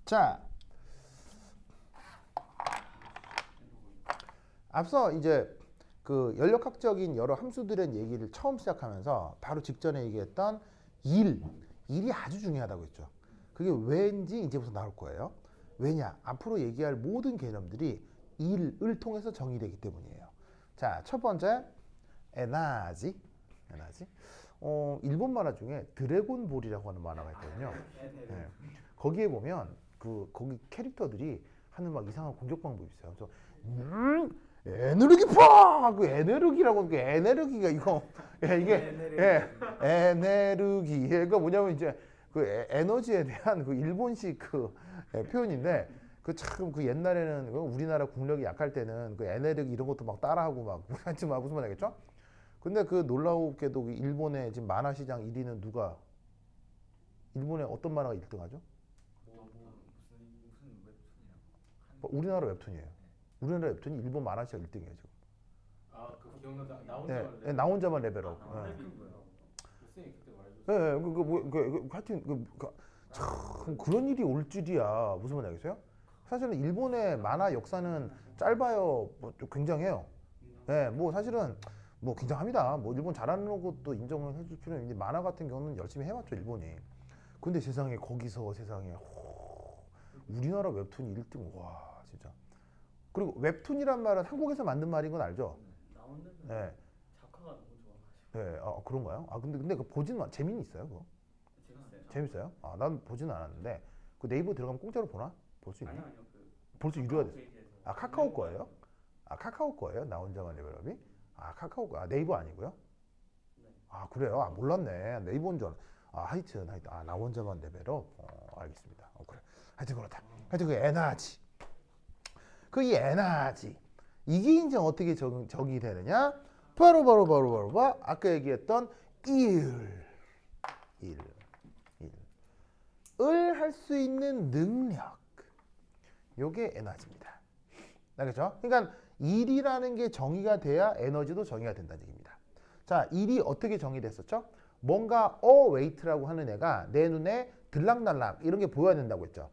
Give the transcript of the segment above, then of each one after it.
자, 앞서 이제 그 연력학적인 여러 함수들의 얘기를 처음 시작하면서 바로 직전에 얘기했던 일이 아주 중요하다고 했죠. 그게 왠지 이제부터 나올 거예요. 왜냐? 앞으로 얘기할 모든 개념들이 일을 통해서 정의되기 때문이에요. 자, 첫 번째 에나지. 일본 만화 중에 드래곤볼이라고 하는 만화가 있거든요. 네. 거기에 보면 거기 캐릭터들이 하는 막 이상한 공격 방법이 있어요. 그래서 에너르기 파! 그 에너르기라고 그 에너르기가 이거 이게 에너르기 그러니까 뭐냐면 이제 그 에너지에 대한 그 일본식 그 표현인데 그 참 그 옛날에는 우리나라 국력이 약할 때는 그 에너르기 이런 것도 막 따라하고 막 무슨 말 알겠죠? 근데 그 놀라우게도 그 일본의 지금 만화 시장 1위는 누가 일본의 어떤 만화가 1등하죠? 무슨 웹툰이라고? 우리나라 웹툰이에요. 우리나라 웹툰이 일본 만화 시장 1등이에요 지금. 아그 기억나다 나 네, 혼자 네, 나 혼자만 레벨업. 네. 쌤이 그때 말해줬어. 네, 하여튼 참 그런 일이 올 줄이야. 무슨 말 알겠어요? 사실은 일본의 만화 역사는 짧아요. 좀 굉장해요. 네, 뭐 사실은 뭐 굉장합니다. 뭐 일본 잘하는 것도 인정을 해줄 필요는 있는데 만화 같은 경우는 열심히 해왔죠 일본이. 근데 세상에 거기서 세상에 우리나라 웹툰이 1등 와 진짜. 그리고 웹툰이란 말은 한국에서 만든 말인 건 알죠? 나오는 네, 작화가 너무 좋아가지고 네, 그런가요? 근데 그 보진 재미는 있어요 그거? 재밌어요. 재밌어요? 난 보지는 않았는데 그 네이버 들어가면 공짜로 보나? 볼 수 있나? 아니요 그 벌써 유료가 됐어. 페이지에서 카카오 거예요? 카카오 거예요? 나 혼자만 레벨업이? 카카오 거. 네이버 아니고요? 네. 그래요? 몰랐네. 네이버인 줄 하여튼 나 혼자만 레벨업? 알겠습니다. 그래. 하여튼 그렇다. 하여튼 그 에너지. 이 에너지. 이게 이제 어떻게 적이 되느냐? 바로 아까 얘기했던 을 할 수 있는 능력. 요게 에너지입니다. 알겠죠? 그러니까 일이라는 게 정의가 돼야 에너지도 정의가 된다는 얘기입니다. 자, 일이 어떻게 정의됐었죠? 뭔가 웨이트라고 하는 애가 내 눈에 들락날락 이런 게 보여야 된다고 했죠.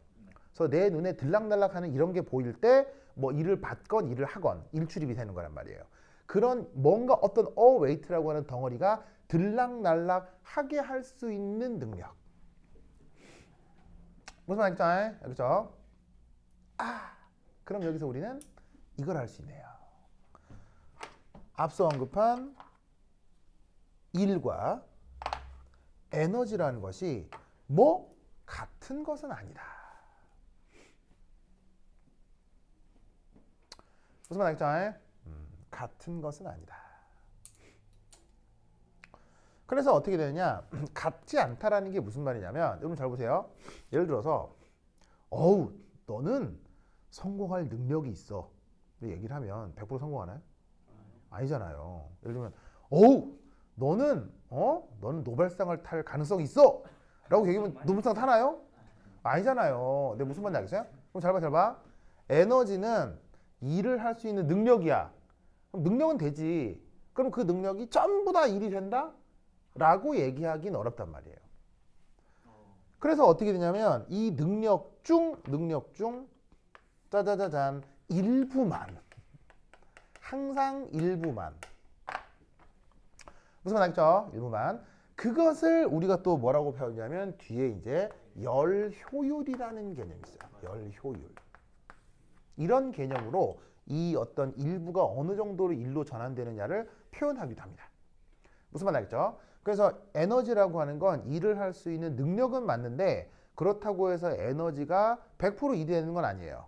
그래서 내 눈에 들락날락 하는 이런 게 보일 때 뭐 일을 받건 일을 하건 일출입이 되는 거란 말이에요. 그런 뭔가 어떤 웨이트라고 하는 덩어리가 들락날락 하게 할 수 있는 능력. 무슨 말인지 알겠죠? 그럼 여기서 우리는 이걸 할 수 있네요. 앞서 언급한 일과 에너지라는 것이 뭐 같은 것은 아니다. 무슨 말 알겠죠? 같은 것은 아니다. 그래서 어떻게 되느냐? 같지 않다라는 게 무슨 말이냐면 여러분 잘 보세요. 예를 들어서 너는 성공할 능력이 있어. 얘기를 하면 100% 성공하나요? 아니잖아요. 예를 들면 너는 노벨상을 탈 가능성이 있어. 라고 얘기하면 노벨상 타나요? 아니잖아요. 근데 무슨 말인지 알겠어요? 그럼 잘 봐. 에너지는 일을 할 수 있는 능력이야. 그럼 능력은 되지. 그럼 그 능력이 전부 다 일이 된다? 라고 얘기하기는 어렵단 말이에요. 그래서 어떻게 되냐면 이 능력 중 짜자자잔 일부만 항상 일부만 무슨 말 알겠죠? 일부만 그것을 우리가 또 뭐라고 배우냐면 뒤에 이제 열효율이라는 개념이 있어요. 열효율. 이런 개념으로 이 어떤 일부가 어느 정도로 일로 전환되느냐를 표현하기도 합니다. 무슨 말 알겠죠? 그래서 에너지라고 하는 건 일을 할 수 있는 능력은 맞는데 그렇다고 해서 에너지가 100% 일이 되는 건 아니에요.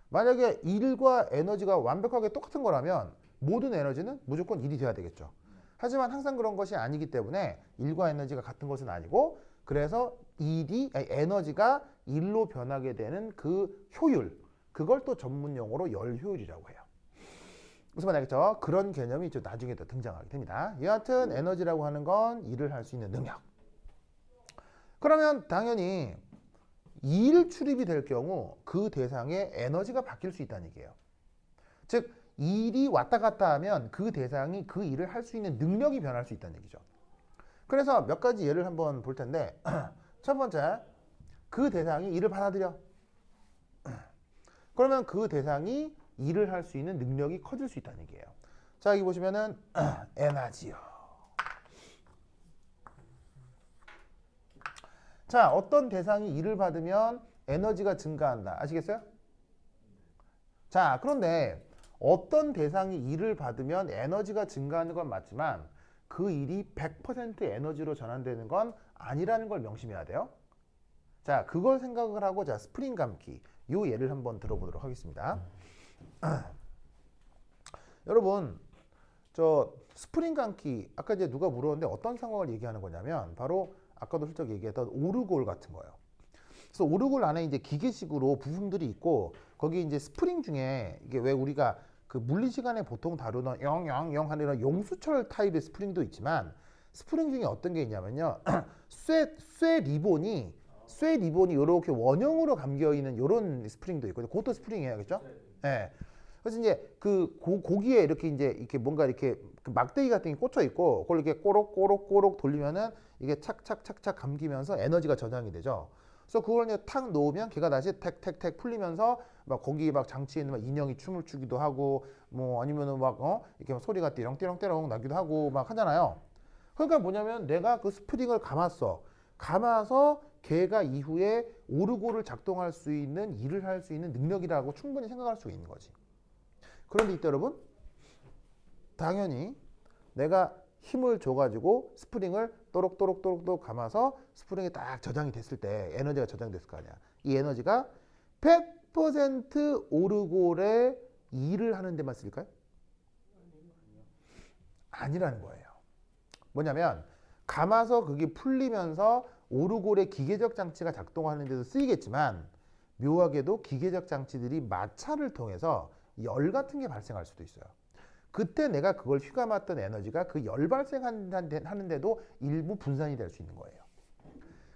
만약에 일과 에너지가 완벽하게 똑같은 거라면 모든 에너지는 무조건 일이 돼야 되겠죠. 하지만 항상 그런 것이 아니기 때문에 일과 에너지가 같은 것은 아니고 그래서 에너지가 일로 변하게 되는 그 효율 그걸 또 전문 용어로 열효율이라고 해요. 무슨 말 알겠죠? 그런 개념이 좀 나중에 더 등장하게 됩니다. 여하튼 에너지라고 하는 건 일을 할 수 있는 능력. 그러면 당연히 일 출입이 될 경우 그 대상의 에너지가 바뀔 수 있다는 얘기예요. 즉 일이 왔다 갔다 하면 그 대상이 그 일을 할 수 있는 능력이 변할 수 있다는 얘기죠. 그래서 몇 가지 예를 한번 볼 텐데 첫 번째 그 대상이 이를 받아들여. 그러면 그 대상이 일을 할 수 있는 능력이 커질 수 있다는 얘기예요. 자, 여기 보시면은 에너지요. 자, 어떤 대상이 일을 받으면 에너지가 증가한다. 아시겠어요? 자, 그런데 어떤 대상이 일을 받으면 에너지가 증가하는 건 맞지만 그 일이 100% 에너지로 전환되는 건 아니라는 걸 명심해야 돼요. 자, 그걸 생각을 하고 자, 스프링 감기 요 예를 한번 들어보도록 하겠습니다. 여러분, 저 스프링 감기 아까 이제 누가 물었는데 어떤 상황을 얘기하는 거냐면 바로 아까도 슬쩍 얘기했던 오르골 같은 거예요. 그래서 오르골 안에 이제 기계식으로 부품들이 있고 거기 이제 스프링 중에 이게 왜 우리가 그 물리 시간에 보통 다루던 영영영 하는 용수철 타입의 스프링도 있지만 스프링 중에 어떤 게 있냐면요. 쇠 리본이 이렇게 원형으로 감겨 있는 이런 스프링도 있거든요. 그것도 스프링이에요, 그렇죠? 네. 그래서 이제 그 고기에 이렇게 뭔가 이렇게 그 막대기 같은 게 꽂혀 있고 그걸 이렇게 꼬록꼬록 돌리면은 이게 착착착착 감기면서 에너지가 저장이 되죠. 그래서 그걸 이제 탁 놓으면 걔가 다시 택택택 풀리면서 막 거기 막 장치에 있는 막 인형이 춤을 추기도 하고 뭐 아니면은 막 이렇게 막 소리가 띠렁띠렁띠렁 나기도 하고 막 하잖아요. 그러니까 뭐냐면 내가 그 스프링을 감아서 걔가 이후에 오르골을 작동할 수 있는 일을 할 수 있는 능력이라고 충분히 생각할 수 있는 거지. 그런데 이때 여러분 당연히 내가 힘을 줘가지고 스프링을 또록또록 감아서 스프링이 딱 저장이 됐을 때 에너지가 저장됐을 거 아니야. 이 에너지가 100% 오르골에 일을 하는 데만 쓸까요? 아니라는 거예요. 뭐냐면 감아서 그게 풀리면서 오르골의 기계적 장치가 작동하는 데도 쓰이겠지만 묘하게도 기계적 장치들이 마찰을 통해서 열 같은 게 발생할 수도 있어요. 그때 내가 그걸 휘감았던 에너지가 그 열 발생하는데도 일부 분산이 될 수 있는 거예요.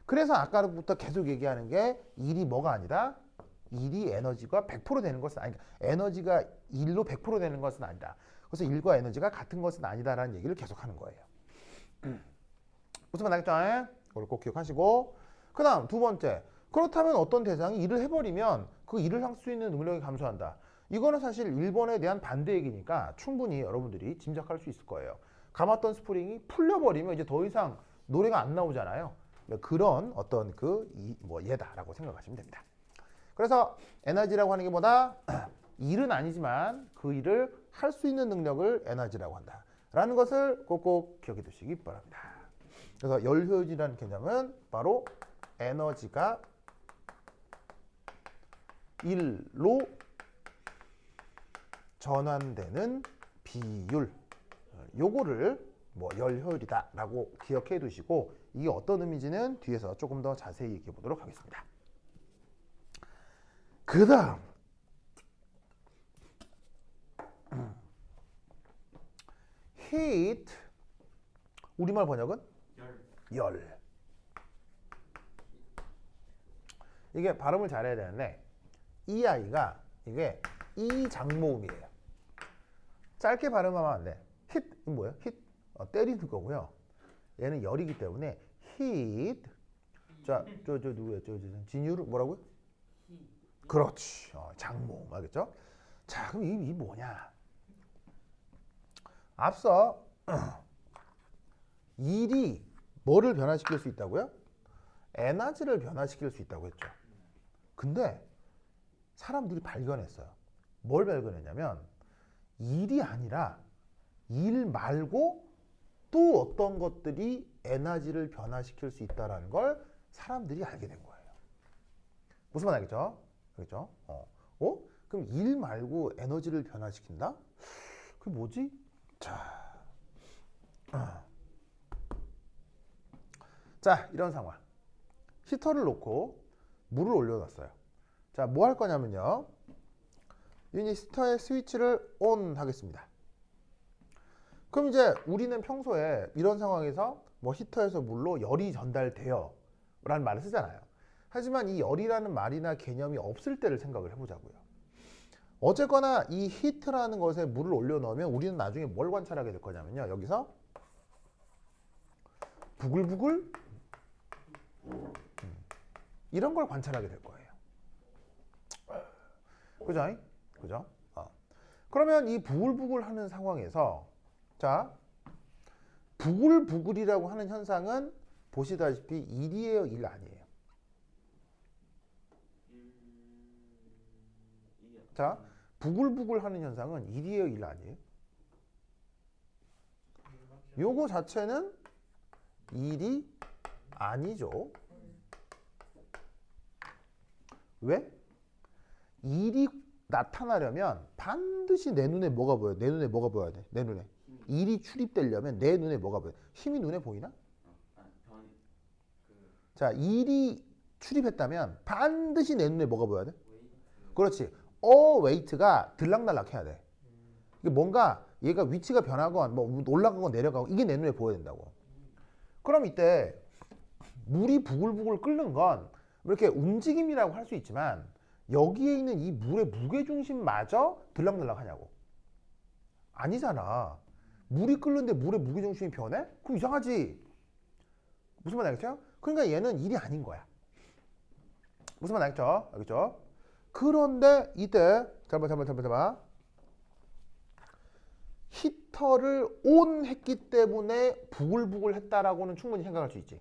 그래서 아까부터 계속 얘기하는 게 일이 뭐가 아니라 일이 에너지가 100% 되는 것은 아니다. 에너지가 일로 100% 되는 것은 아니다. 그래서 일과 에너지가 같은 것은 아니다라는 얘기를 계속하는 거예요. 무슨 말 나겠죠? 그걸 꼭 기억하시고 그 다음 두 번째 그렇다면 어떤 대상이 일을 해버리면 그 일을 할 수 있는 능력이 감소한다. 이거는 사실 1번에 대한 반대 얘기니까 충분히 여러분들이 짐작할 수 있을 거예요. 감았던 스프링이 풀려버리면 이제 더 이상 노래가 안 나오잖아요. 그런 어떤 예다라고 생각하시면 됩니다. 그래서 에너지라고 하는 게 뭐다? 일은 아니지만 그 일을 할 수 있는 능력을 에너지라고 한다. 라는 것을 꼭꼭 기억해 두시기 바랍니다. 그래서 열효율이라는 개념은 바로 에너지가 일로 전환되는 비율, 요거를 열효율이다 라고 기억해 두시고 이게 어떤 의미인지는 뒤에서 조금 더 자세히 얘기해 보도록 하겠습니다. 그 다음 heat 우리말 번역은 열. 이게 발음을 잘해야 되는데 이 아이가 이게 이 장모음이에요. 짧게 발음하면 안 돼. hit 이건 뭐예요? hit 때리는 거고요. 얘는 열이기 때문에 heat. 자, 저 누구예요? 저 진유를 뭐라고요? 그렇지. 장모음 알겠죠? 자, 그럼 이 뭐냐? 앞서 일이 뭐를 변화시킬 수 있다고요? 에너지를 변화시킬 수 있다고 했죠. 근데 사람들이 발견했어요. 뭘 발견했냐면 일이 아니라 일 말고 또 어떤 것들이 에너지를 변화시킬 수 있다는 걸 사람들이 알게 된 거예요. 무슨 말 알겠죠? 그렇죠? 그럼 일 말고 에너지를 변화시킨다? 그게 뭐지? 자, 이런 상황. 히터를 놓고 물을 올려놨어요. 자, 뭐 할 거냐면요. 이 히터의 스위치를 ON 하겠습니다. 그럼 이제 우리는 평소에 이런 상황에서 히터에서 물로 열이 전달돼요 라는 말을 쓰잖아요. 하지만 이 열이라는 말이나 개념이 없을 때를 생각을 해보자고요. 어쨌거나 이 히트라는 것에 물을 올려놓으면 우리는 나중에 뭘 관찰하게 될 거냐면요. 여기서 부글부글 이런 걸 관찰하게 될 거예요. 그죠? 그죠? 그러면 이 부글부글 하는 상황에서 자, 부글부글이라고 하는 현상은 보시다시피 일이에요, 일 아니에요? 자, 부글부글 하는 현상은 일이에요, 일 아니에요? 요거 자체는 일이 아니죠. 왜? 일이 나타나려면 반드시 내 눈에 뭐가 보여요? 내 눈에 뭐가 보여야 돼? 내 눈에. 일이 출입되려면 내 눈에 뭐가 보여요? 힘이 눈에 보이나? 자, 일이 출입했다면 반드시 내 눈에 뭐가 보여야 돼? 그렇지. 웨이트가 들락날락 해야 돼. 이게 뭔가 얘가 위치가 변하건 뭐 올라가건 내려가건 이게 내 눈에 보여야 된다고. 그럼 이때 물이 부글부글 끓는 건 이렇게 움직임이라고 할 수 있지만 여기에 있는 이 물의 무게중심마저 들락날락 하냐고. 아니잖아. 물이 끓는데 물의 무게중심이 변해? 그럼 이상하지. 무슨 말 알겠죠? 그러니까 얘는 일이 아닌 거야. 무슨 말 알겠죠? 알겠죠? 그런데 이때 잠깐만 히터를 온 했기 때문에 부글부글 했다라고는 충분히 생각할 수 있지.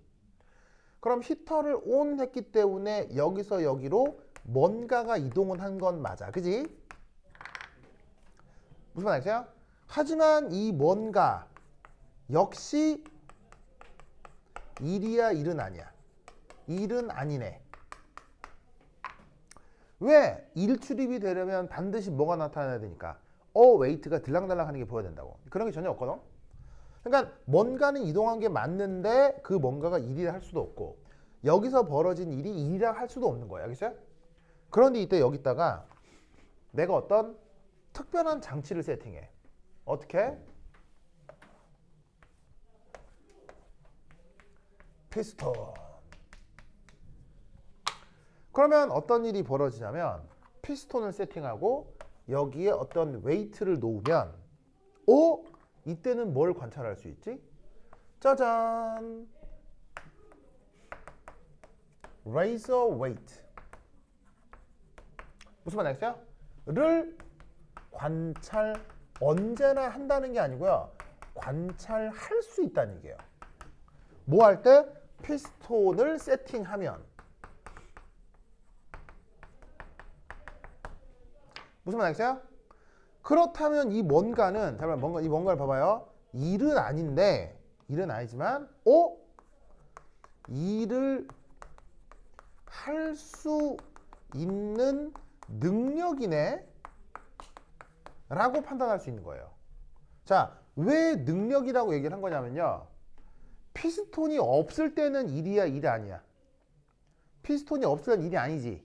그럼 히터를 온 했기 때문에 여기서 여기로 뭔가가 이동을 한 건 맞아. 그지? 무슨 말 알겠어요? 하지만 이 뭔가 역시 일이야, 일은 아니야. 일은 아니네. 왜? 일 출입이 되려면 반드시 뭐가 나타나야 되니까 웨이트가 들락날락 하는 게 보여야 된다고. 그런 게 전혀 없거든. 그러니까 뭔가는 이동한 게 맞는데 그 뭔가가 일이라 할 수도 없고 여기서 벌어진 일이 일이라 할 수도 없는 거야. 알겠어요? 그런데 이때 여기다가 내가 어떤 특별한 장치를 세팅해. 어떻게? 피스톤. 그러면 어떤 일이 벌어지냐면 피스톤을 세팅하고 여기에 어떤 웨이트를 놓으면 이때는 뭘 관찰할 수 있지? 짜잔! razor weight. 무슨 말 알겠어요? 를 관찰 언제나 한다는 게 아니고요. 관찰할 수 있다는 얘기예요. 뭐 할 때? 피스톤을 세팅하면. 무슨 말 알겠어요? 그렇다면 이 뭔가는 이 뭔가를 봐봐요. 일은 아닌데 일은 아니지만 일을 할 수 있는 능력이네 라고 판단할 수 있는 거예요. 자, 왜 능력이라고 얘기를 한 거냐면요. 피스톤이 없을 때는 일이야, 일이 아니야. 피스톤이 없을 때는 일이 아니지.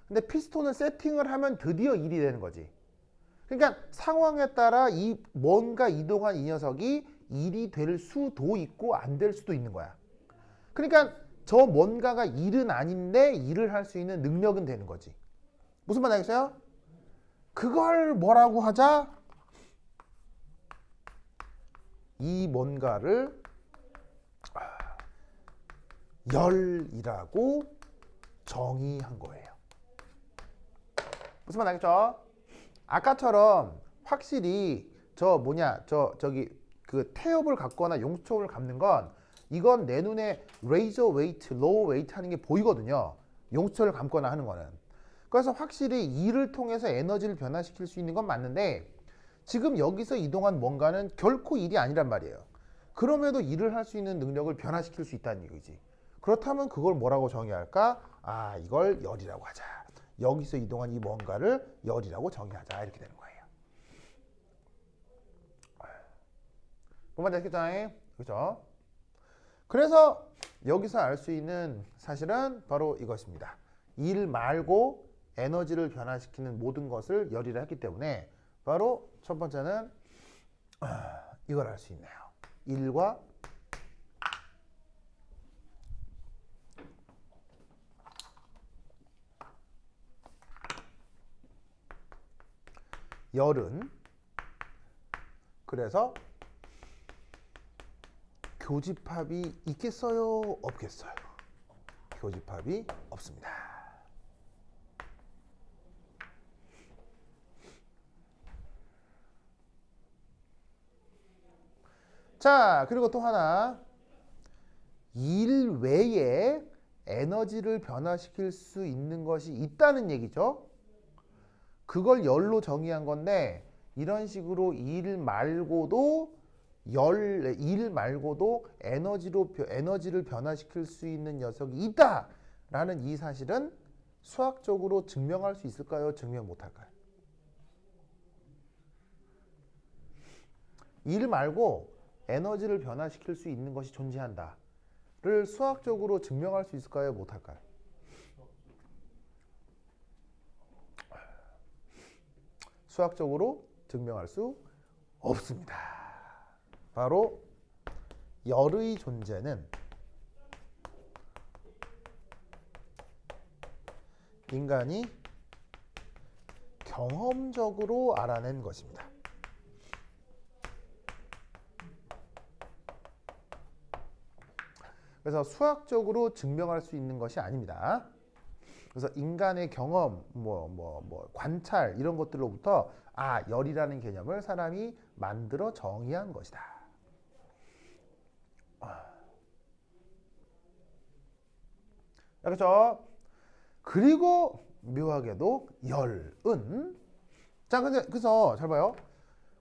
근데 피스톤을 세팅을 하면 드디어 일이 되는 거지. 그러니까 상황에 따라 이 뭔가 이동한 이 녀석이 일이 될 수도 있고 안 될 수도 있는 거야. 그러니까 저 뭔가가 일은 아닌데 일을 할 수 있는 능력은 되는 거지. 무슨 말 알겠어요? 그걸 뭐라고 하자? 이 뭔가를 열이라고 정의한 거예요. 무슨 말 알겠죠? 아까처럼 확실히 저기 그 태엽을 갖거나 용수초를 감는 건 이건 내 눈에 레이저 웨이트, 로우 웨이트 하는 게 보이거든요. 용수초를 감거나 하는 거는. 그래서 확실히 이를 통해서 에너지를 변화시킬 수 있는 건 맞는데 지금 여기서 이동한 뭔가는 결코 일이 아니란 말이에요. 그럼에도 일을 할 수 있는 능력을 변화시킬 수 있다는 얘기지. 그렇다면 그걸 뭐라고 정의할까? 이걸 열이라고 하자. 여기서 이동한 이 뭔가를 열이라고 정의하자. 이렇게 되는 거예요. 뭔 말인지 알겠죠? 그렇죠? 그래서 여기서 알 수 있는 사실은 바로 이것입니다. 일 말고 에너지를 변화시키는 모든 것을 열이라 했기 때문에 바로 첫 번째는 이걸 알 수 있네요. 일과 열은 그래서 교집합이 있겠어요? 없겠어요? 교집합이 없습니다. 자, 그리고 또 하나. 일 외에 에너지를 변화시킬 수 있는 것이 있다는 얘기죠. 그걸 열로 정의한 건데 이런 식으로 일 말고도 에너지를 변화시킬 수 있는 녀석이 있다라는 이 사실은 수학적으로 증명할 수 있을까요? 증명 못할까요? 일 말고 에너지를 변화시킬 수 있는 것이 존재한다를 수학적으로 증명할 수 있을까요? 못할까요? 수학적으로 증명할 수 없습니다. 바로 열의 존재는 인간이 경험적으로 알아낸 것입니다. 그래서 수학적으로 증명할 수 있는 것이 아닙니다. 그래서 인간의 경험, 관찰 이런 것들로부터 열이라는 개념을 사람이 만들어 정의한 것이다. 그렇죠? 그리고 묘하게도 열은 그래서 잘 봐요.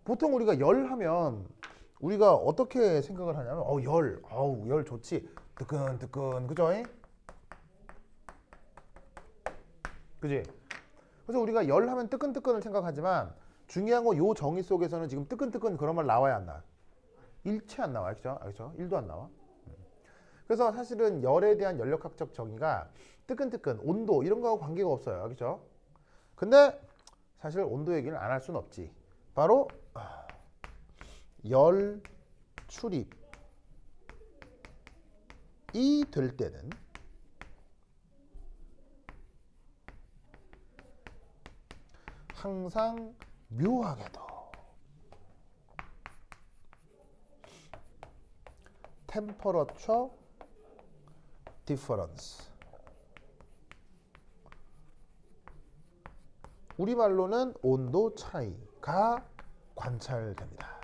보통 우리가 열 하면 우리가 어떻게 생각을 하냐면 열 좋지. 뜨끈뜨끈 그죠? 그지? 그래서 우리가 열 하면 뜨끈뜨끈을 생각하지만 중요한 건 요 정의 속에서는 지금 뜨끈뜨끈 그런 말 나와야 안 나와. 일체 안 나와요. 그죠? 1도 안 나와. 그래서 사실은 열에 대한 연력학적 정의가 뜨끈뜨끈, 온도 이런 거하고 관계가 없어요. 그렇죠? 근데 사실 온도 얘기는 안 할 수는 없지. 바로 열 출입이 될 때는 항상 묘하게도 템퍼러처 디퍼런스 우리말로는 온도 차이가 관찰됩니다.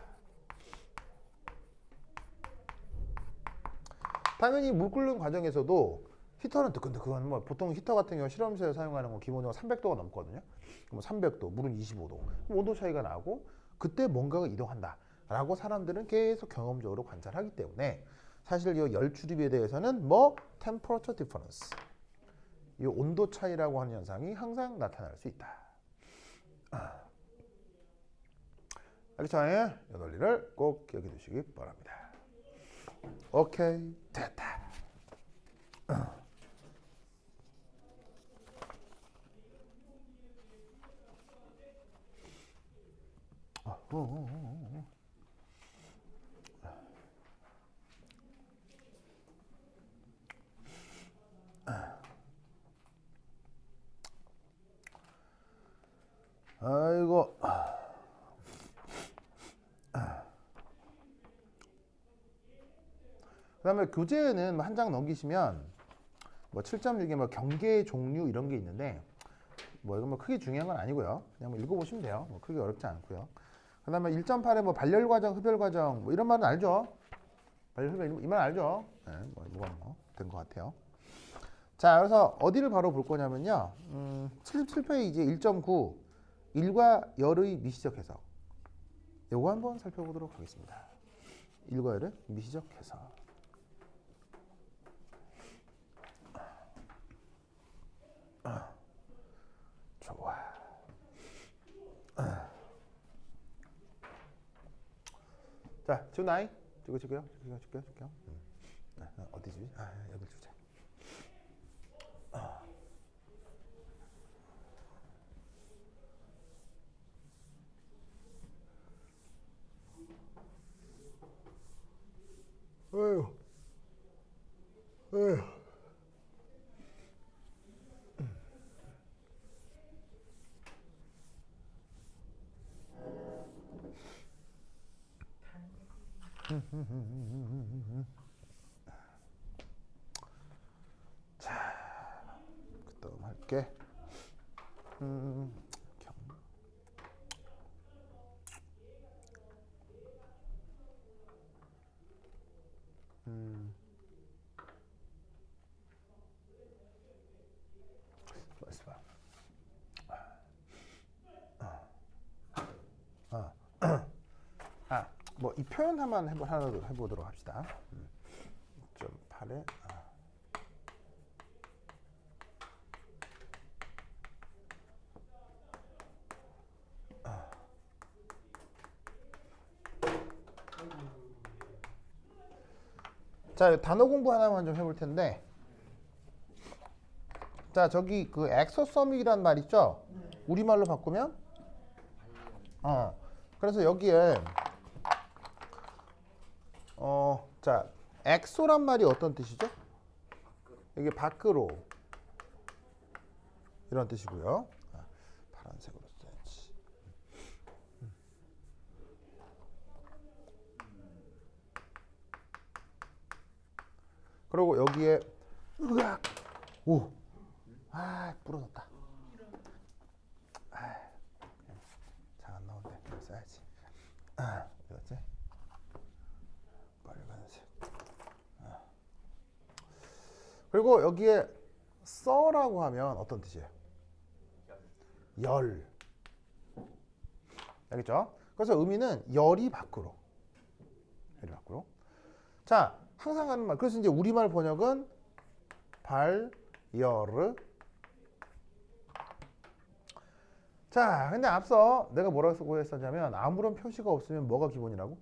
당연히 물 끓는 과정에서도 히터는 뜨끈뜨끈 보통 히터 같은 경우 실험실에서 사용하는 건 기본적으로 300도가 넘거든요. 300도, 물은 25도. 온도 차이가 나고 그때 뭔가가 이동한다 라고 사람들은 계속 경험적으로 관찰하기 때문에 사실 이 열 출입에 대해서는 temperature difference 이 온도 차이라고 하는 현상이 항상 나타날 수 있다. 알겠죠? 이 논리를 꼭 기억해 두시기 바랍니다. 오케이, 됐다. 아이고. 그 다음에 교재는 한 장 넘기시면 7.6에 경계 종류 이런 게 있는데 이건 크게 중요한 건 아니고요. 그냥 읽어보시면 돼요. 크게 어렵지 않고요. 그 다음에 1.8에 발열 과정, 흡열 과정 이런 말은 알죠? 발열, 흡열 이 말 알죠? 네, 이건 된 것 같아요. 자, 그래서 어디를 바로 볼 거냐면요. 77페이지 1.9 일과 열의 미시적 해석. 요거 한번 살펴보도록 하겠습니다. 일과 열의 미시적 해석. 좋아. 자, 지금 나이 줄게요. 어디지? 여기 주자. 에휴. 자, 볼게. 있어봐. 뭐 이 표현 하나 해보도록 합시다. 2.8에 자, 단어 공부 하나만 좀 해볼 텐데, 자, 저기 그 엑소서믹이란 말 있죠? 우리말로 바꾸면 그래서 여기에 자, 엑소란 말이 어떤 뜻이죠? 이게 밖으로 이런 뜻이고요. 파란색으로 써야지. 그리고 여기에 으악! 오! 부러졌다. 잘 안 나온대. 써야지. 이거지? 빨간색. 그리고 여기에 써라고 하면 어떤 뜻이에요? 열. 알겠죠? 그래서 의미는 열이 밖으로. 열이 밖으로. 자, 항상 하는 말. 그래서 이제 우리말 번역은 발열르. 자, 근데 앞서 내가 뭐라고 했었냐면 아무런 표시가 없으면 뭐가 기본이라고?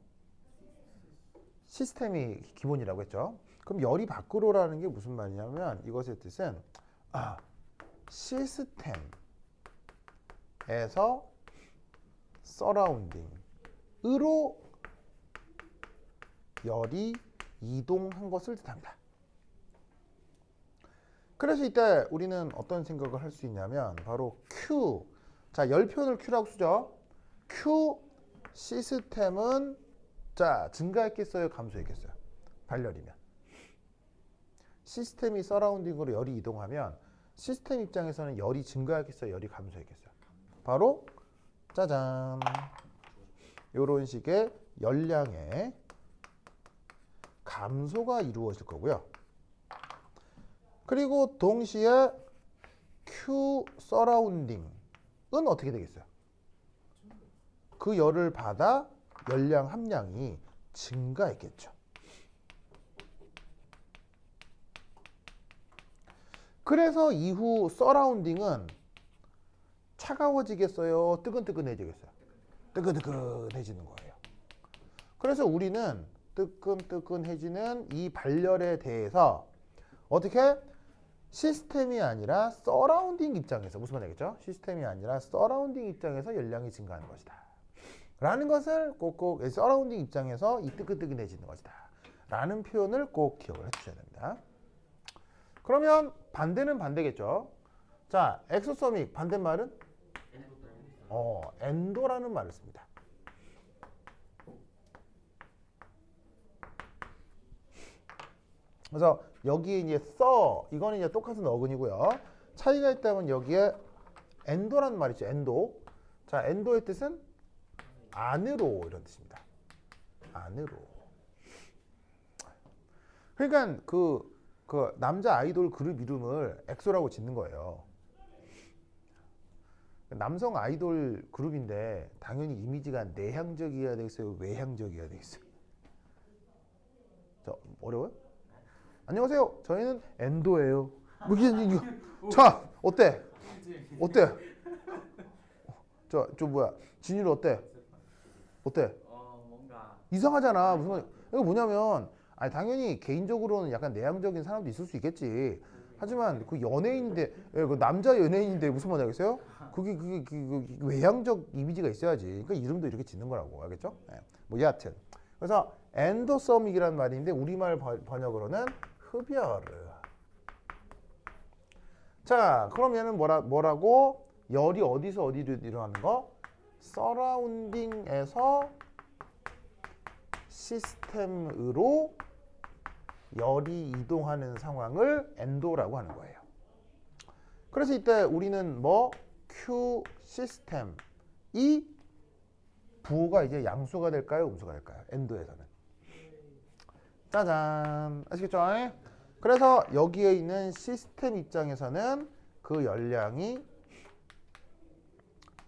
시스템이 기본이라고 했죠. 그럼 열이 밖으로라는 게 무슨 말이냐면 이것의 뜻은 시스템에서 서라운딩으로 열이 이동한 것을 뜻합니다. 그래서 이때 우리는 어떤 생각을 할 수 있냐면 바로 Q, 자, 열 표현을 Q라고 쓰죠. Q 시스템은 자, 증가했겠어요, 감소했겠어요? 발열이면. 시스템이 서라운딩으로 열이 이동하면 시스템 입장에서는 열이 증가했겠어요, 열이 감소했겠어요? 바로 짜잔, 이런 식의 열량의 감소가 이루어질 거고요. 그리고 동시에 Q 서라운딩은 어떻게 되겠어요? 그 열을 받아 열량 함량이 증가했겠죠. 그래서 이후 서라운딩은 차가워지겠어요? 뜨끈뜨끈해지겠어요? 뜨끈뜨끈해지는 거예요. 그래서 우리는 뜨끈뜨끈해지는 이 발열에 대해서 어떻게? 시스템이 아니라 서라운딩 입장에서, 무슨 말이겠죠? 시스템이 아니라 서라운딩 입장에서 열량이 증가하는 것이다 라는 것을 꼭꼭 서라운딩 입장에서 이 뜨끈뜨끈해지는 것이다 라는 표현을 꼭 기억을 해주셔야 됩니다. 그러면 반대는 반대겠죠. 자, 엑소서믹 반대말은 엔도라는 말을 씁니다. 그래서 여기에 이제 이거는 이제 똑같은 어근이고요. 차이가 있다면 여기에 엔도라는 말이 있죠. 엔도. 자, 엔도의 뜻은 안으로 이런 뜻입니다. 안으로. 그러니까 그 남자 아이돌 그룹 이름을 엑소라고 짓는 거예요. 남성 아이돌 그룹인데 당연히 이미지가 내향적이어야 되겠어요? 외향적이어야 되겠어요? 어려워요? 안녕하세요. 저희는 엔도예요. 자, 어때? 어때? 저 뭐야? 진유는 어때? 어때? 뭔가 이상하잖아. 무슨 말? 이거 뭐냐면, 아니 당연히 개인적으로는 약간 내향적인 사람도 있을 수 있겠지. 하지만 그 연예인인데, 그 남자 연예인인데 무슨 말이 알겠어요? 그게 외향적 이미지가 있어야지. 그러니까 이름도 이렇게 짓는 거라고, 알겠죠? 네. 뭐 여하튼. 그래서 엔도서믹이라는 말인데 우리말 번역으로는 흡열을. 자, 그러면은 뭐라고? 열이 어디서 어디로 일어나는 거? 서라운딩에서 시스템으로 열이 이동하는 상황을 엔도라고 하는 거예요. 그래서 이때 우리는 뭐 Q 시스템 이 부호가 이제 양수가 될까요? 음수가 될까요? 엔도에서는. 짜잔. 아시겠죠? 그래서 여기에 있는 시스템 입장에서는 그 열량이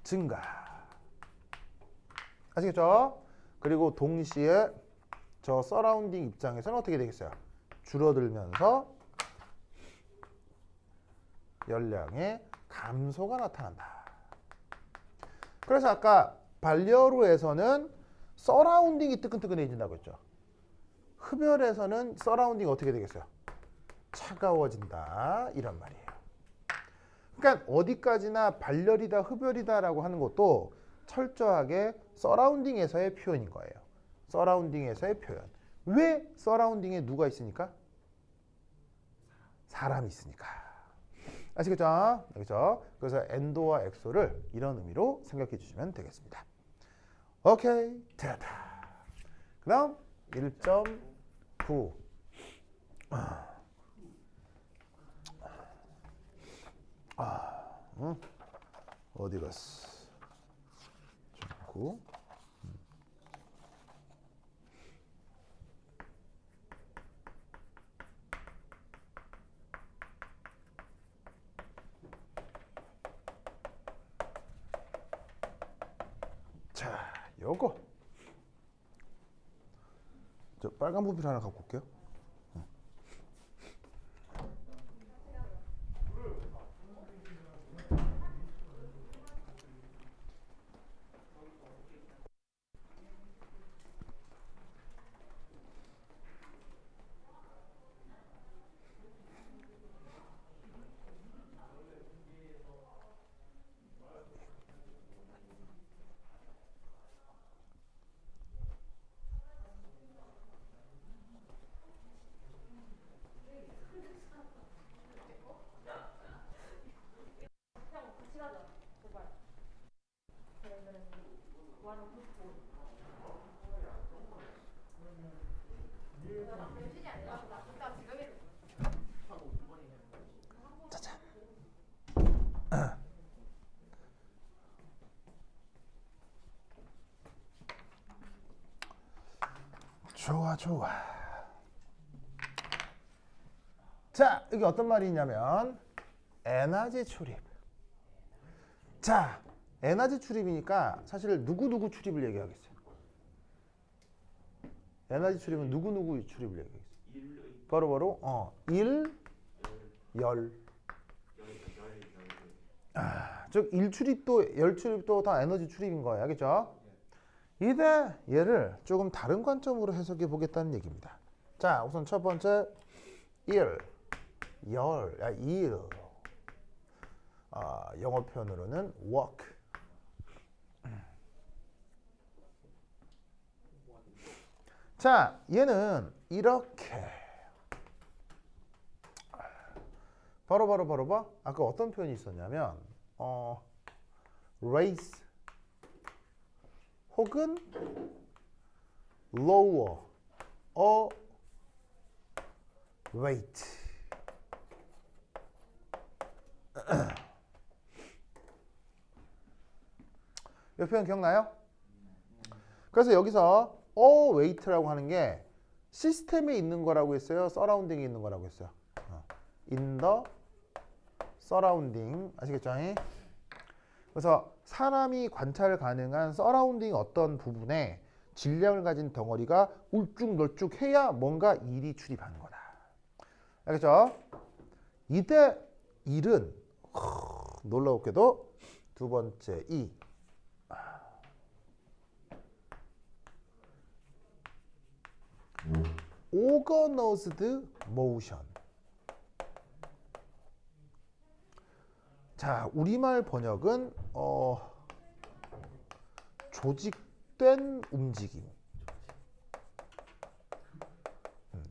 증가. 아시겠죠? 그리고 동시에 저 서라운딩 입장에서는 어떻게 되겠어요? 줄어들면서 열량의 감소가 나타난다. 그래서 아까 반려로에서는 서라운딩이 뜨끈뜨끈해진다고 했죠. 흡열에서는 서라운딩이 어떻게 되겠어요? 차가워진다. 이런 말이에요. 그러니까 어디까지나 발열이다, 흡열이다라고 하는 것도 철저하게 서라운딩에서의 표현인 거예요. 서라운딩에서의 표현. 왜 서라운딩에 누가 있으니까? 사람이 있으니까. 아시겠죠? 그렇죠? 그래서 엔도와 엑소를 이런 의미로 생각해 주시면 되겠습니다. 오케이, 됐다. 그 다음 1.9 어디 갔어? 9 자, 요거 저 빨간 부필 하나 갖고 올게요. 좋아, 좋아. 자, 여기 어떤 말이 있냐면 에너지 출입. 자, 에너지 출입이니까 사실 누구누구 출입을 얘기하겠어요. 에너지 출입은 누구누구 출입을 얘기하겠어요. 바로 일, 열. 즉 일출입도 열출입도 다 에너지 출입인 거예요. 알겠죠? 이제 얘를 조금 다른 관점으로 해석해 보겠다는 얘기입니다. 자, 우선 첫 번째 일, 열, 일. 영어 표현으로는 work. 자, 얘는 이렇게 바로 아까 어떤 표현이 있었냐면 raise 혹은 lower a weight. 이 표현 기억나요? 그래서 여기서 a weight라고 하는 게 시스템에 있는 거라고 했어요? 서라운딩에 있는 거라고 했어요? in the surrounding. 아시겠죠? 그래서 사람이 관찰 가능한 서라운딩 어떤 부분에 질량을 가진 덩어리가 울쭉널쭉해야 뭔가 일이 출입하는 거다. 알겠죠? 이때 일은 놀라웠게도 두 번째 이 organized motion. 자, 우리말 번역은 조직된 움직임.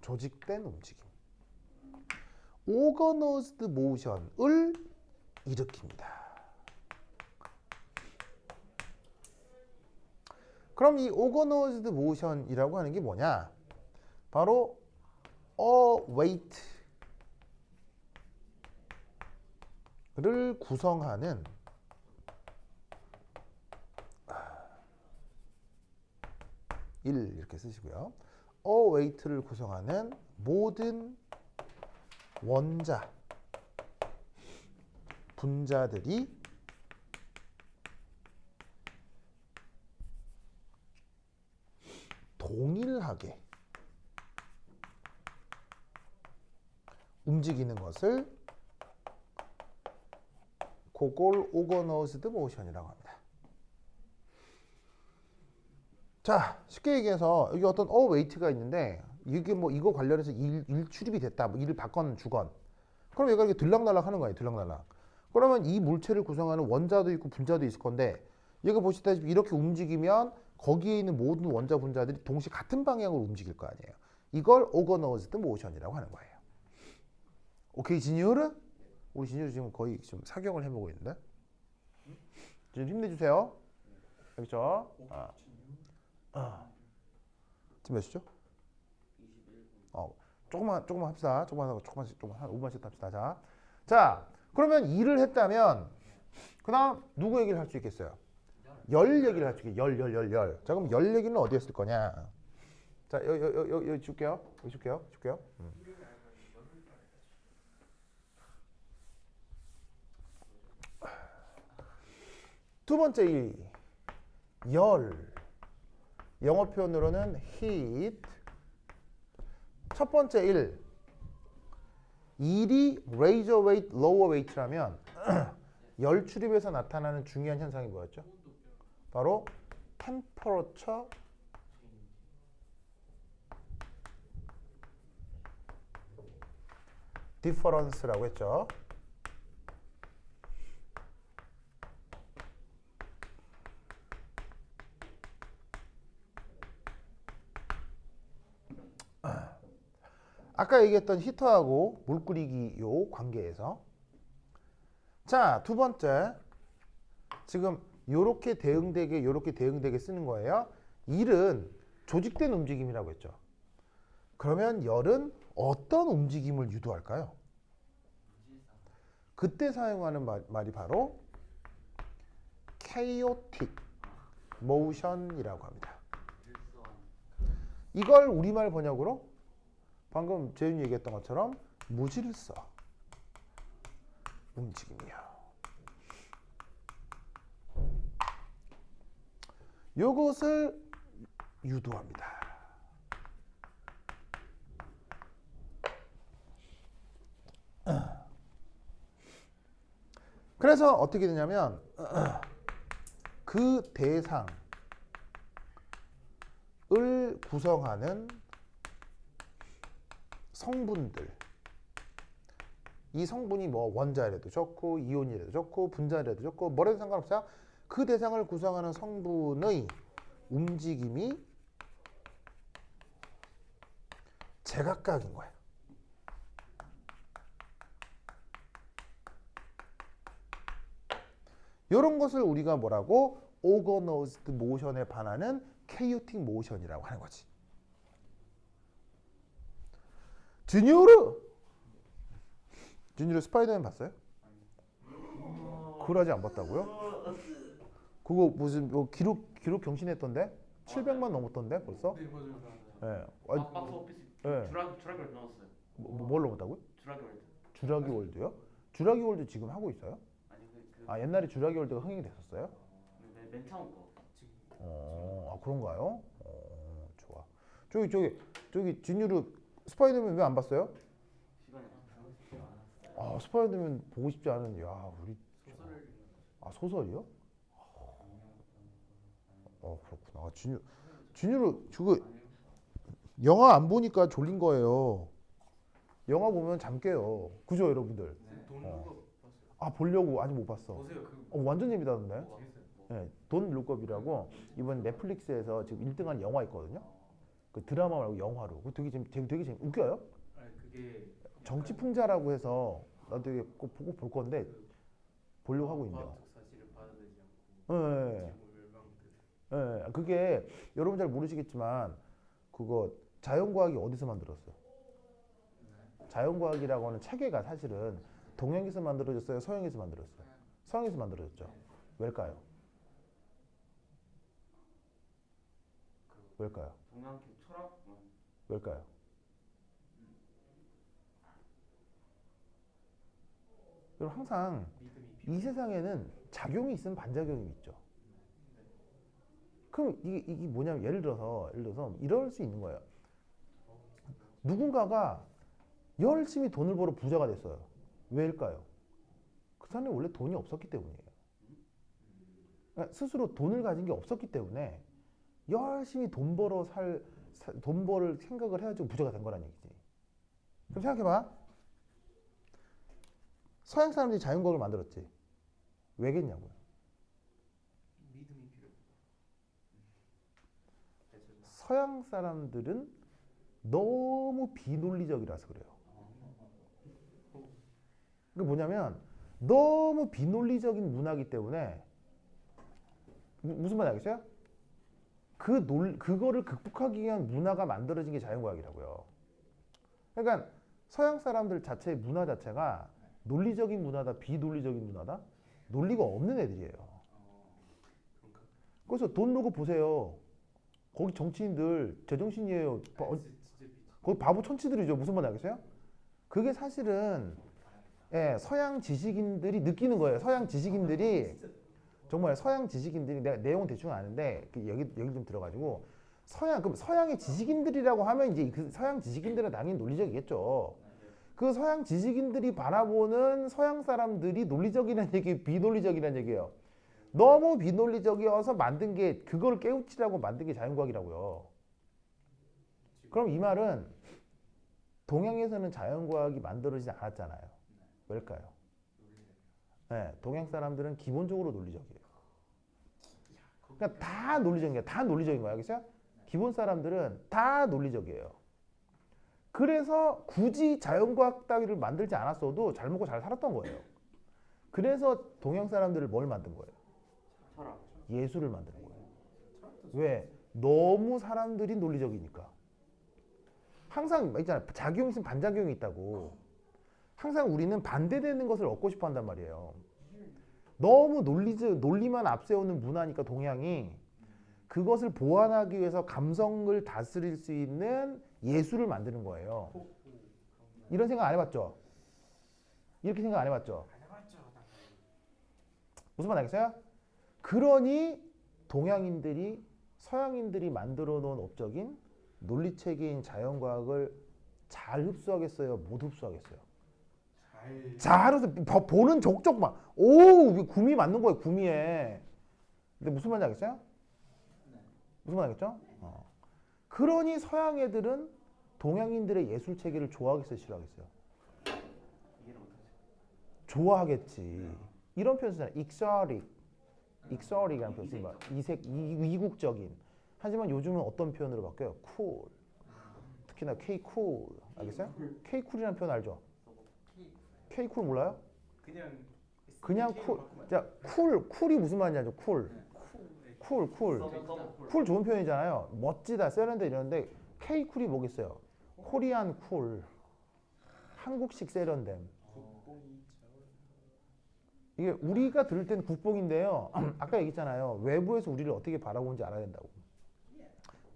조직된 움직임. organized motion을 일으킵니다. 그럼 이 organized motion이라고 하는 게 뭐냐? 바로 a weight 구성하는 일 이렇게 쓰시고요. await를 구성하는 모든 원자 분자들이 동일하게 움직이는 것을 그걸 organized motion이라고 합니다. 자, 쉽게 얘기해서 여기 어떤 await가 있는데 이게 뭐 이거 관련해서 일 출입이 됐다, 뭐 일을 받건 주건. 그럼 얘가 이렇게 들락날락 하는 거예요, 들락날락. 그러면 이 물체를 구성하는 원자도 있고 분자도 있을 건데 얘가 보시다시피 이렇게 움직이면 거기에 있는 모든 원자 분자들이 동시에 같은 방향으로 움직일 거 아니에요. 이걸 organized motion이라고 하는 거예요. 오케이, 진유르? 우리 진유르 지금 거의 지금 사경을 해보고 있는데. 좀 힘내주세요. 알겠죠? 지금 몇 시죠? 21분. 조금만 합시다. 조금만 한 5분만 쉬었다 합시다. 자, 그러면 일을 했다면 그 다음 누구 얘기를 할 수 있겠어요? 열 얘기를 할 수 있겠어요. 열. 자, 그럼 열 얘기는 어디에 쓸 거냐? 자, 여기 줄게요. 줄게요. 두 번째 일, 열. 영어 표현으로는 heat. 첫 번째 일이 razor weight, lower weight라면 열 출입에서 나타나는 중요한 현상이 뭐였죠? 바로 temperature difference라고 했죠. 아까 얘기했던 히터하고 물 끓이기 요 관계에서 자, 두 번째 지금 요렇게 대응되게 쓰는 거예요. 일은 조직된 움직임이라고 했죠. 그러면 열은 어떤 움직임을 유도할까요? 그때 사용하는 말이 바로 chaotic motion이라고 합니다. 이걸 우리말 번역으로 방금 재윤이 얘기했던 것처럼 무질서 움직임이요. 요것을 유도합니다. 그래서 어떻게 되냐면 그 대상을 구성하는 성분들, 이 성분이 뭐 원자래도 좋고 이온이래도 좋고 분자래도 좋고 뭐래도 상관없어요. 그 대상을 구성하는 성분의 움직임이 제각각인 거예요. 이런 것을 우리가 뭐라고 organized motion에 반하는 chaotic motion이라고 하는 거지. 준유르 스파이더맨 봤어요? 그걸 아직 안 봤다고요? 그거 무슨 뭐 기록 경신했던데? 700만 넘었던데 벌써? 네, 맞아요. 예. 박스 오피스 예. 주라기를 넣었어요. 뭘 넘었다고요? 주라기 월드. 주라기 월드요? 주라기 월드 지금 하고 있어요? 아니 아, 옛날에 주라기 월드가 흥행이 됐었어요? 맨 처음 거. 그런가요? 좋아. 저기 진유르 스파이더맨 왜 안 봤어요? 시간이 스파이더맨 보고 싶지 않은, 야, 우리. 소설을 소설이요? 그렇구나. 진유르, 저거, 영화 안 보니까 졸린 거예요. 영화 보면 잠 깨요. 그죠, 여러분들? 돈 누가 봤어요? 보려고 아직 못 봤어. 보세요. 완전 재미다던데? 재밌어요. 네, 돈 룩업이라고 이번 넷플릭스에서 지금 1등한 영화 있거든요. 그 드라마 말고 영화로. 그 되게 웃겨요. 아니 그게 정치풍자라고 해서 나도 되게 꼭 보고 볼 건데 보려고 하고 있네요. 과학적 사실을 받아들이지 않고 네. 멸망들. 네, 그게 여러분 잘 모르시겠지만 그거 자연과학이 어디서 만들었어요? 자연과학이라고 하는 체계가 사실은 동양에서 만들어졌어요? 서양에서 만들어졌어요? 서양에서 만들어졌죠. 왜일까요? 왜일까요? 동양계 철학? 왜일까요? 그리고 항상 믿음이 이 세상에는 작용이 있으면 반작용이 있죠. 그럼 이게 뭐냐면 예를 들어서 이럴 수 있는 거예요. 누군가가 열심히 돈을 벌어 부자가 됐어요. 왜일까요? 그 사람이 원래 돈이 없었기 때문이에요. 그러니까 스스로 돈을 가진 게 없었기 때문에 열심히 돈 벌을 생각을 해가지고 부자가 된 거란 얘기지. 그럼 생각해봐. 서양 사람들이 자연과학을 만들었지. 왜겠냐고요. 믿음이 필요하다. 서양 사람들은 너무 비논리적이라서 그래요. 그게 뭐냐면 너무 비논리적인 문화이기 때문에 무슨 말인지 알겠어요? 그거를 극복하기 위한 문화가 만들어진 게 자연과학이라고요. 그러니까 서양 사람들 자체의 문화 자체가 논리적인 문화다, 비논리적인 문화다? 논리가 없는 애들이에요. 그래서 돈 놓고 보세요. 거기 정치인들 제정신이에요. 거기 바보 천치들이죠. 무슨 말인지 알겠어요? 그게 사실은 서양 지식인들이 느끼는 거예요. 서양 지식인들이 정말 서양 지식인들이 내가 내용은 대충 아는데 여기 좀 들어가지고 그럼 서양의 지식인들이라고 하면 이제 그 서양 지식인들은 당연히 논리적이겠죠. 그 서양 지식인들이 바라보는 서양 사람들이 논리적이라는 얘기, 비논리적이라는 얘기예요. 너무 비논리적이어서 만든 게 그걸 깨우치라고 만든 게 자연과학이라고요. 그럼 이 말은 동양에서는 자연과학이 만들어지지 않았잖아요. 왜일까요? 네, 동양 사람들은 기본적으로 논리적이에요. 그러니까 다 논리적인 거야. 다 논리적인 거야. 알겠어요? 기본 사람들은 다 논리적이에요. 그래서 굳이 자연과학 따위를 만들지 않았어도 잘 먹고 잘 살았던 거예요. 그래서 동양 사람들을 뭘 만든 거예요? 철학. 예술을 만드는 거예요. 왜? 너무 사람들이 논리적이니까. 항상 있잖아요. 작용이 있으면 반작용이 있다고. 항상 우리는 반대되는 것을 얻고 싶어 한단 말이에요. 너무 논리만 앞세우는 문화니까 동양이 그것을 보완하기 위해서 감성을 다스릴 수 있는 예술을 만드는 거예요. 이런 생각 안 해봤죠? 이렇게 생각 안 해봤죠? 무슨 말 알겠어요? 그러니 동양인들이 서양인들이 만들어 놓은 업적인 논리체계인 자연과학을 잘 흡수하겠어요? 못 흡수하겠어요? 잘 흡수. 보는 족족 막 오! 구미 맞는 거예요. 구미에. 근데 무슨 말인지 알겠어요? 무슨 말 알겠죠? 그러니 서양 애들은 동양인들의 예술 체계를 좋아하겠어요? 싫어하겠어요? 이해를 못하죠. 좋아하겠지. 이런 표현 쓰잖아요. exotic이라는 표현 쓰는 거야. 이국적인. 하지만 요즘은 어떤 표현으로 바뀌어요? cool. 특히나 K-cool. 알겠어요? K-cool이라는 표현 알죠? K-cool 몰라요? 그냥 cool. 자, cool이 무슨 말인지 알죠? cool. 쿨 좋은 표현이잖아요. 멋지다, 세련돼 이러는데 K-쿨이 뭐겠어요? 코리안 쿨. 한국식 세련됨. 이게 우리가 들을 때는 국뽕인데요. 아까 얘기했잖아요. 외부에서 우리를 어떻게 바라보는지 알아야 된다고.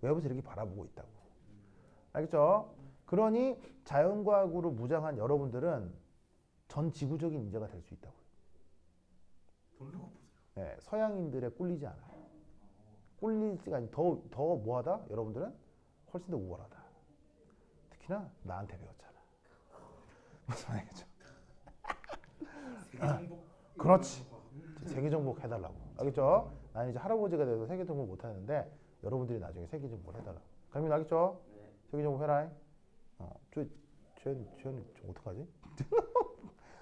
외부에서 이렇게 바라보고 있다고. 알겠죠? 그러니 자연과학으로 무장한 여러분들은 전 지구적인 인재가 될 수 있다고요. 네, 서양인들에 꿀리지 않아요. 꿀리지가 아니 더 뭐하다? 여러분들은 훨씬 더 우월하다. 특히나 나한테 배웠잖아. 무슨 말이겠죠? 그렇지. 세계 정복 해달라고. 알겠죠? 나는 이제 할아버지가 돼서 세계 정복 못 하는데 여러분들이 나중에 세계 정복을 해달라. 강민 알겠죠? 네. 세계 정복 해라. 쟤는 어떡하지?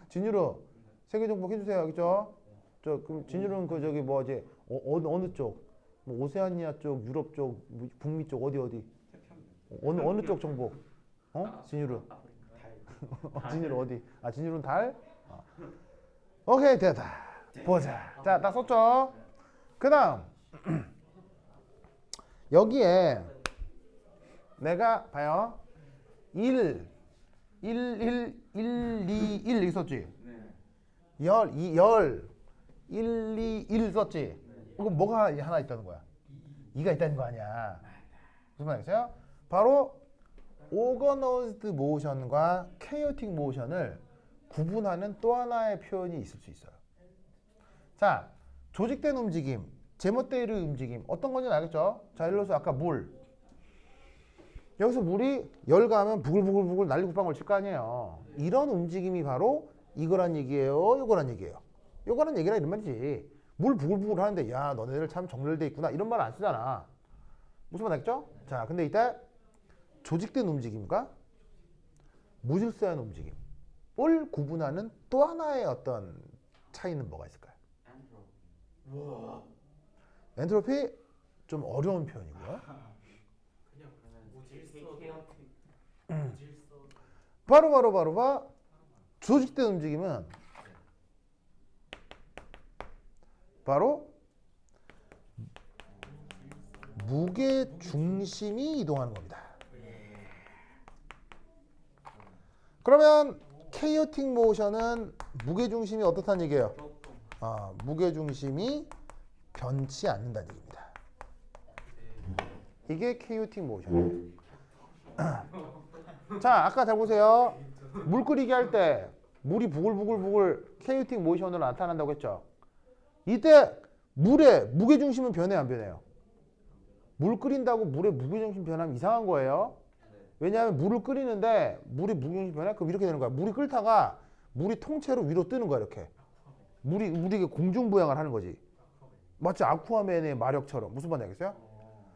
진유로 세계 정복 해주세요. 알겠죠? 그럼 진유로는 그 저기 뭐 이제 어느 쪽? 뭐 오세아니아 쪽, 유럽 쪽, 북미 쪽 어디? 어느 쪽 정복? 진유로. 진유로 어디? 진유로는 달? 오케이 됐다. 보자. 자, 나 썼죠? 그다음 여기에 내가 봐요. 1, 2, 1 있었지? 네. 열 1, 2, 1 썼지? 그럼 뭐가 하나 있다는 거야? 2가 있다는 거 아니야. 무슨 말이겠어요? 바로 오거너즈드 모션과 케이오틱 모션을 구분하는 또 하나의 표현이 있을 수 있어요. 자, 조직된 움직임, 제멋대로의 움직임 어떤 건지 알겠죠? 자, 예를 들어서 아까 물. 여기서 물이 열 가면 부글부글부글 난리국방울 칠 거 아니에요. 이런 움직임이 바로 이거란 얘기예요, 요거란 얘기예요. 요거란 얘기라 이런 말이지. 물 부글부글 하는데 야 너네들 참 정렬돼 있구나 이런 말 안 쓰잖아. 무슨 말 알겠죠? 자, 근데 이때 조직된 움직임과 무질서한 움직임을 구분하는 또 하나의 어떤 차이는 뭐가 있을까요? 우와. 엔트로피 좀 어려운 표현이고요. 그냥 그러면 무질서. 케이오틱. 무질서. 바로 조직된 움직임은 바로 무게 중심이 이동하는 겁니다. 그러면 케이오틱 모션은 무게 중심이 어떻다는 얘기예요? 조금. 무게 중심이 변치 않는다는 얘기입니다. 이게 케이오틱 모션이에요. 자, 아까 잘 보세요. 물 끓이기 할 때 물이 부글부글부글 케이오틱 모션으로 나타난다고 했죠. 이때 물의 무게 중심은 변해 안 변해요? 물 끓인다고 물의 무게 중심 변하면 이상한 거예요. 왜냐하면 물을 끓이는데 물이 무게 중심 변해? 그럼 이렇게 되는 거야. 물이 끓다가 물이 통째로 위로 뜨는 거야, 이렇게. 물이 공중부양을 하는 거지. 마치 아쿠아맨의 마력처럼. 무슨 말인지 알겠어요?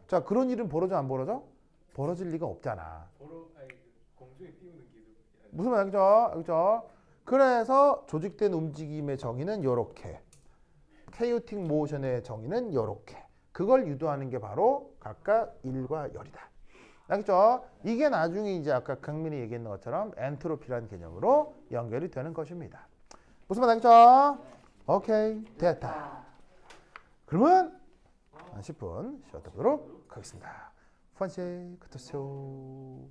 자, 그런 일은 벌어져 안 벌어져? 벌어질 리가 없잖아. 공중에 띄우는 기술. 무슨 말이죠? 알겠죠? 그래서 조직된 움직임의 정의는 요렇게. 케이오틱 모션의 정의는 요렇게. 그걸 유도하는 게 바로 각각 1과 열이다. 알겠죠? 이게 나중에 이제 아까 강민이 얘기했던 것처럼 엔트로피라는 개념으로 연결이 되는 것입니다. 무슨 말 알겠죠? 오케이, 됐다. 그러면 한 10분 쉬었다 보도록 하겠습니다. 판시 끝났어요.